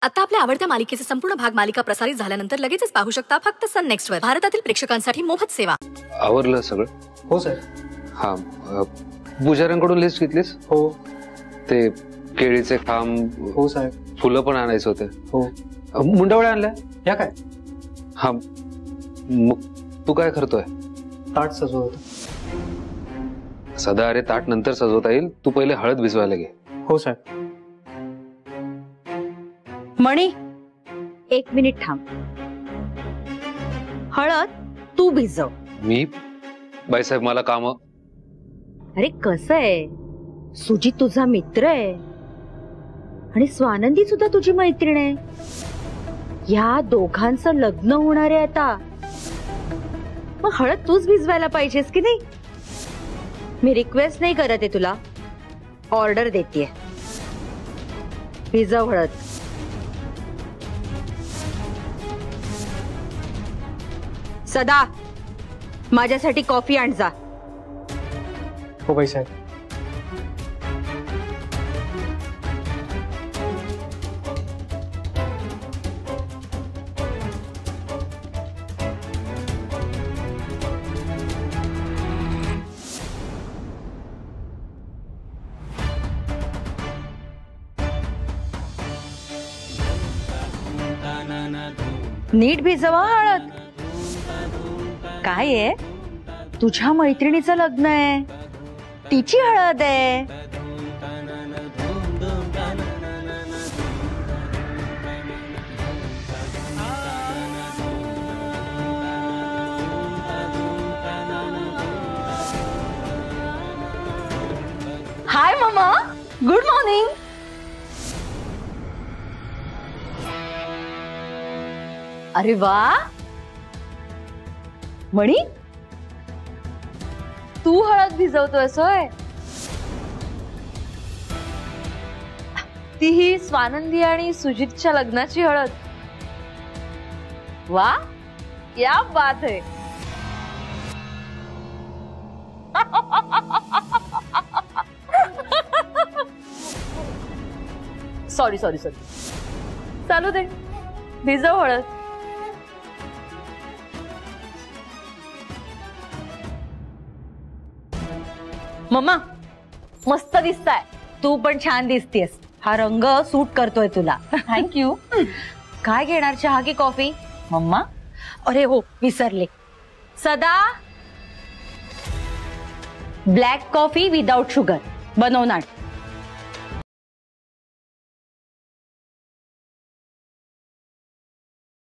आता आपल्या आवडत्या मालिकेचे संपूर्ण भाग मालिका प्रसारित झाल्यानंतर लगेचच पाहू शकता फक्त सन नेक्स्ट वर। भारतातील प्रेक्षकांसाठी मोफत सेवा। आवरलं सगळं? हो सर। हा, पुजाऱ्यांकडून लिस्ट घेतलीस? हो। ते केळीचे खांब? हो साहेब। फुलं पण आणायचे होते? हो। मुंडावळ्या आणल्या? या काय? हा, मग तू काय करतोय? ताट सजवत। सदा अरे ताट नंतर सजवता येईल, तू पहिले हळद भिजवायला घे। हो साहेब। मणी, 1 मिनिट थांब। हळद तू भिजव। मी? बाईसाहेब मला काम। अरे कसं आहे, सुजित तुझा मित्र आहे आणि स्वानंदी सुद्धा तुझी मैत्रीण आहे। या दोघांचं लग्न होणार आहे आता, मग हळद तूच भिजवायला पाहिजेस की नाही? मी रिक्वेस्ट नाही करत आहे तुला, ऑर्डर देतेय। भिजव हळद। सदा, माझ्यासाठी कॉफी आण जा। हो बाईसाहेब। नीट भिजवा हळद। काय आहे, तुझ्या मैत्रिणीचं लग्न आहे, तिची हळद आहे। हाय मम्मा, गुड मॉर्निंग। अरे वा मणी, तू हळद भिजवतोयस होय? तीही स्वानंदी आणि सुजितच्या लग्नाची हळद। वा, क्या बात है। सॉरी सॉरी सॉरी, चालू दे, भिजव हळद। मम्मा, मस्त दिसताय। तू पण छान दिसतेस, हा रंग सूट करतोय तुला। थँक्यू। काय घेणार, चहा की कॉफी? मम्मा, अरे हो विसरले, सदा ब्लॅक कॉफी विदाउट शुगर बनवणार।